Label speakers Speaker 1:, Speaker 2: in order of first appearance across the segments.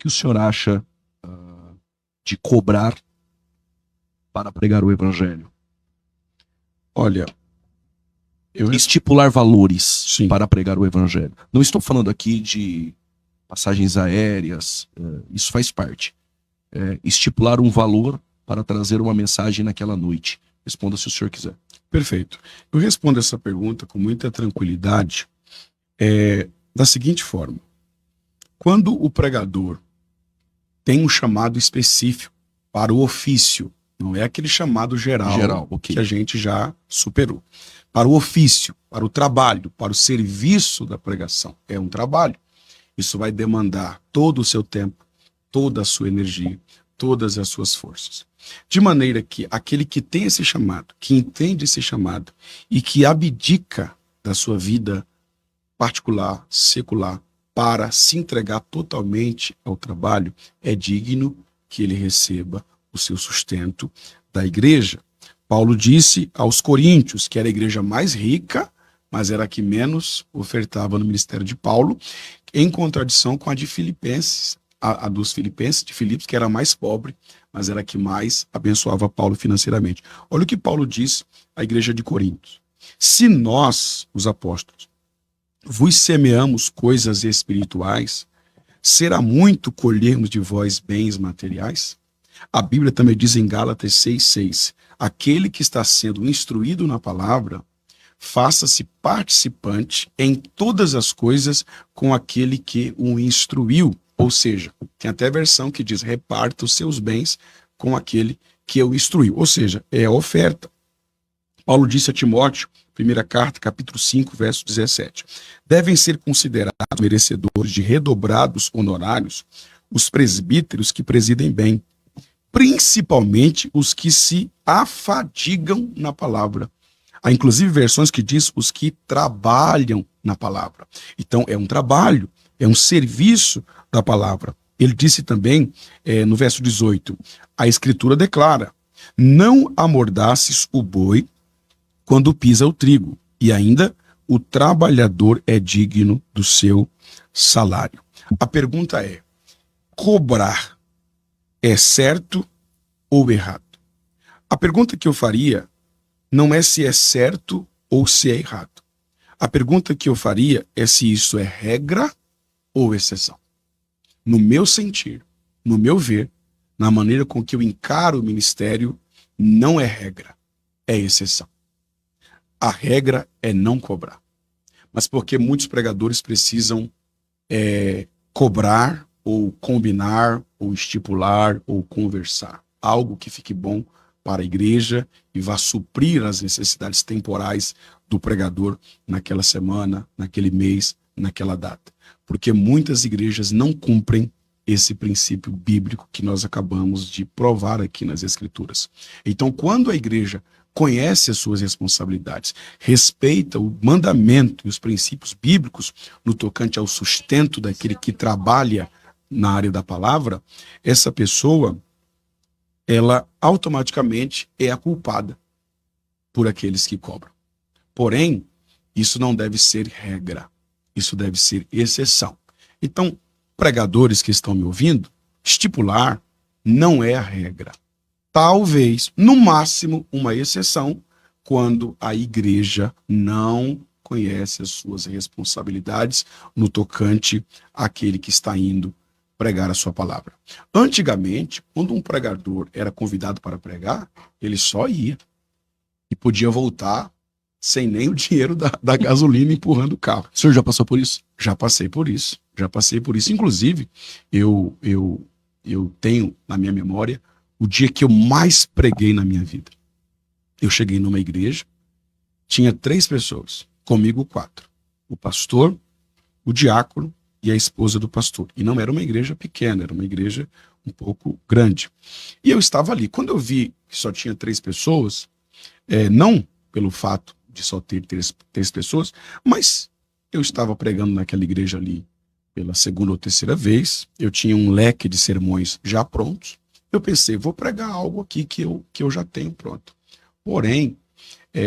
Speaker 1: que o senhor acha de cobrar para pregar o evangelho?
Speaker 2: Olha,
Speaker 1: estipular valores
Speaker 2: Sim.
Speaker 1: para pregar o evangelho. Não estou falando aqui de passagens aéreas, isso faz parte. Estipular um valor para trazer uma mensagem naquela noite. Responda se o senhor quiser.
Speaker 2: Perfeito. Eu respondo essa pergunta com muita tranquilidade, da seguinte forma. Quando o pregador tem um chamado específico para o ofício, não é aquele chamado geral
Speaker 1: okay,
Speaker 2: que a gente já superou. Para o ofício, para o trabalho, para o serviço da pregação. É um trabalho. Isso vai demandar todo o seu tempo, toda a sua energia, todas as suas forças. De maneira que aquele que tem esse chamado, que entende esse chamado e que abdica da sua vida particular, secular, para se entregar totalmente ao trabalho, é digno que ele receba o seu sustento da igreja. Paulo disse aos Coríntios que era a igreja mais rica, mas era a que menos ofertava no ministério de Paulo, em contradição com a de Filipenses, a dos Filipenses, de Filipos, que era a mais pobre, mas era a que mais abençoava Paulo financeiramente. Olha o que Paulo diz à igreja de Coríntios. Se nós, os apóstolos, vos semeamos coisas espirituais, será muito colhermos de vós bens materiais? A Bíblia também diz em Gálatas 6,6, aquele que está sendo instruído na palavra, faça-se participante em todas as coisas com aquele que o instruiu. Ou seja, tem até versão que diz, reparta os seus bens com aquele que o instruiu. Ou seja, é a oferta. Paulo disse a Timóteo, primeira carta, capítulo 5, verso 17. Devem ser considerados merecedores de redobrados honorários os presbíteros que presidem bem, principalmente os que se afadigam na palavra. Há inclusive versões que diz os que trabalham na palavra. Então é um trabalho, é um serviço da palavra. Ele disse também, no verso 18, a escritura declara, não amordaces o boi quando pisa o trigo, e ainda o trabalhador é digno do seu salário. A pergunta é, cobrar é certo ou errado? A pergunta que eu faria não é se é certo ou se é errado. A pergunta que eu faria é se isso é regra ou exceção. No meu sentir, no meu ver, na maneira com que eu encaro o ministério, não é regra, é exceção. A regra é não cobrar. Mas porque muitos pregadores precisam cobrar, ou combinar, ou estipular, ou conversar. Algo que fique bom para a igreja e vá suprir as necessidades temporais do pregador naquela semana, naquele mês, naquela data. Porque muitas igrejas não cumprem esse princípio bíblico que nós acabamos de provar aqui nas Escrituras. Então, quando a igreja conhece as suas responsabilidades, respeita o mandamento e os princípios bíblicos no tocante ao sustento daquele que trabalha na área da palavra, essa pessoa, ela automaticamente é a culpada por aqueles que cobram. Porém, isso não deve ser regra, isso deve ser exceção. Então, pregadores que estão me ouvindo, estipular não é a regra. Talvez, no máximo, uma exceção, quando a igreja não conhece as suas responsabilidades no tocante àquele que está indo pregar a sua palavra. Antigamente, quando um pregador era convidado para pregar, ele só ia e podia voltar sem nem o dinheiro da gasolina empurrando o carro.
Speaker 1: O senhor já passou por isso?
Speaker 2: Já passei por isso. Inclusive, eu tenho na minha memória o dia que eu mais preguei na minha vida. Eu cheguei numa igreja, tinha 3 pessoas, comigo 4. O pastor, o diácono e a esposa do pastor. E não era uma igreja pequena, era uma igreja um pouco grande. E eu estava ali. Quando eu vi que só tinha 3 pessoas, não pelo fato de só ter 3 pessoas, mas eu estava pregando naquela igreja ali pela 2ª ou 3ª vez, eu tinha um leque de sermões já prontos, eu pensei, vou pregar algo aqui que eu já tenho pronto. Porém,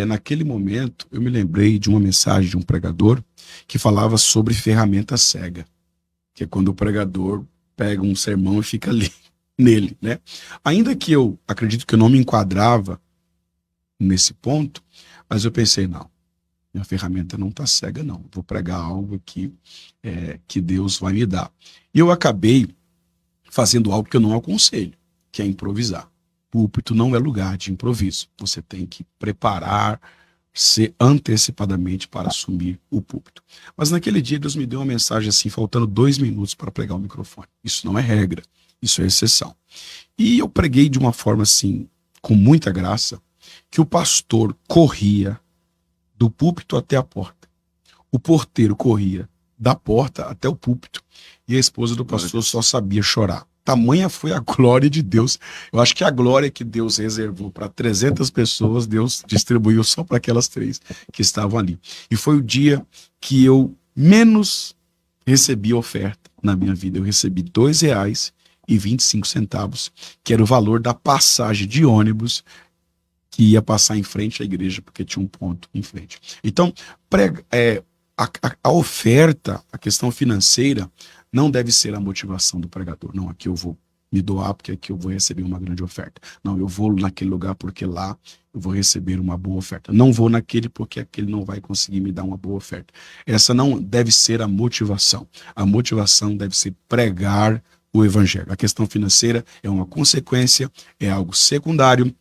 Speaker 2: naquele momento, eu me lembrei de uma mensagem de um pregador que falava sobre ferramenta cega, que é quando o pregador pega um sermão e fica ali nele, né? Ainda que eu acredito que eu não me enquadrava nesse ponto, mas eu pensei, não, minha ferramenta não está cega, não. Vou pregar algo que Deus vai me dar. E eu acabei fazendo algo que eu não aconselho, que é improvisar. Púlpito não é lugar de improviso. Você tem que preparar-se antecipadamente para assumir o púlpito. Mas naquele dia Deus me deu uma mensagem assim, faltando 2 minutos para pregar o microfone. Isso não é regra, isso é exceção. E eu preguei de uma forma assim, com muita graça, que o pastor corria do púlpito até a porta. O porteiro corria da porta até o púlpito. E a esposa do pastor só sabia chorar. Tamanha foi a glória de Deus. Eu acho que a glória que Deus reservou para 300 pessoas, Deus distribuiu só para aquelas 3 que estavam ali. E foi o dia que eu menos recebi oferta na minha vida. Eu recebi R$ 2,25, que era o valor da passagem de ônibus que ia passar em frente à igreja, porque tinha um ponto em frente. Então, a oferta, a questão financeira, não deve ser a motivação do pregador. Não, aqui eu vou me doar porque aqui eu vou receber uma grande oferta. Não, eu vou naquele lugar porque lá eu vou receber uma boa oferta. Não vou naquele porque aquele não vai conseguir me dar uma boa oferta. Essa não deve ser a motivação. A motivação deve ser pregar o evangelho. A questão financeira é uma consequência, é algo secundário.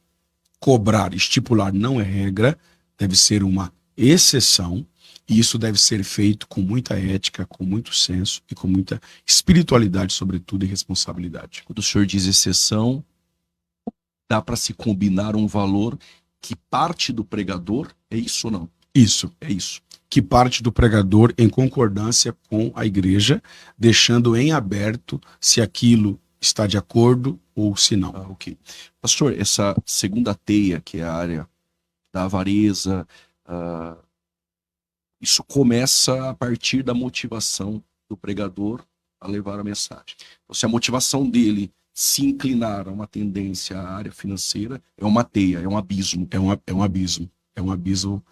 Speaker 2: Cobrar, estipular não é regra, deve ser uma exceção, e isso deve ser feito com muita ética, com muito senso e com muita espiritualidade, sobretudo, e responsabilidade.
Speaker 1: Quando o senhor diz exceção, dá para se combinar um valor que parte do pregador, é isso ou não?
Speaker 2: Isso, é isso. Que parte do pregador em concordância com a igreja, deixando em aberto se aquilo está de acordo ou se não.
Speaker 1: Ok. Pastor, essa segunda teia, que é a área da avareza, isso começa a partir da motivação do pregador a levar a mensagem. Então, se a motivação dele se inclinar a uma tendência à área financeira, é uma teia, é um abismo.
Speaker 2: É um abismo. É um abismo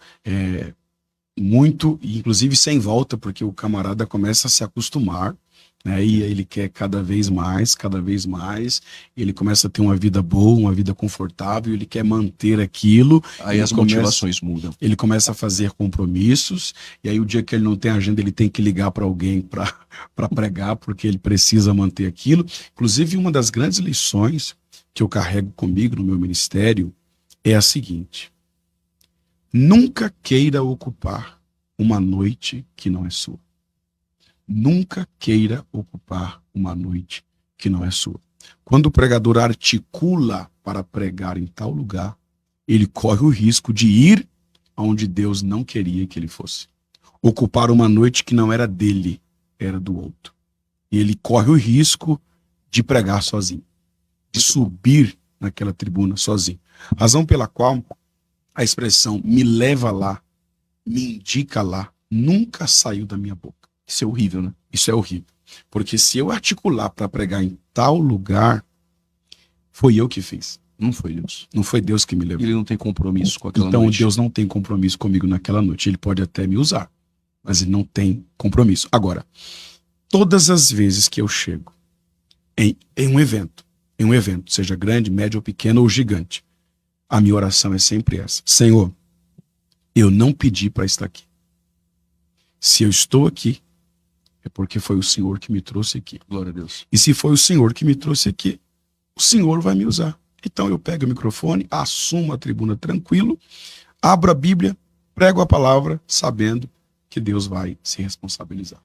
Speaker 2: muito, inclusive sem volta, porque o camarada começa a se acostumar, né? E ele quer cada vez mais, ele começa a ter uma vida boa, uma vida confortável, ele quer manter aquilo.
Speaker 1: Aí as motivações mudam.
Speaker 2: Ele começa a fazer compromissos, e aí o dia que ele não tem agenda, ele tem que ligar para alguém para pregar, porque ele precisa manter aquilo. Inclusive, uma das grandes lições que eu carrego comigo no meu ministério é a seguinte: nunca queira ocupar uma noite que não é sua. Nunca queira ocupar uma noite que não é sua. Quando o pregador articula para pregar em tal lugar, ele corre o risco de ir aonde Deus não queria que ele fosse. Ocupar uma noite que não era dele, era do outro. E ele corre o risco de pregar sozinho, de subir naquela tribuna sozinho. Razão pela qual a expressão "me leva lá", "me indica lá", nunca saiu da minha boca.
Speaker 1: Isso é horrível, né?
Speaker 2: Isso é horrível. Porque se eu articular para pregar em tal lugar, foi eu que fiz.
Speaker 1: Não foi Deus.
Speaker 2: Não foi Deus que me levou.
Speaker 1: Ele não tem compromisso com aquela
Speaker 2: então,
Speaker 1: noite.
Speaker 2: Deus não tem compromisso comigo naquela noite. Ele pode até me usar, mas ele não tem compromisso. Agora, todas as vezes que eu chego em um evento, seja grande, médio ou pequeno ou gigante, a minha oração é sempre essa: Senhor, eu não pedi para estar aqui. Se eu estou aqui, é porque foi o Senhor que me trouxe aqui.
Speaker 1: Glória a Deus.
Speaker 2: E se foi o Senhor que me trouxe aqui, o Senhor vai me usar. Então eu pego o microfone, assumo a tribuna tranquilo, abro a Bíblia, prego a palavra, sabendo que Deus vai se responsabilizar.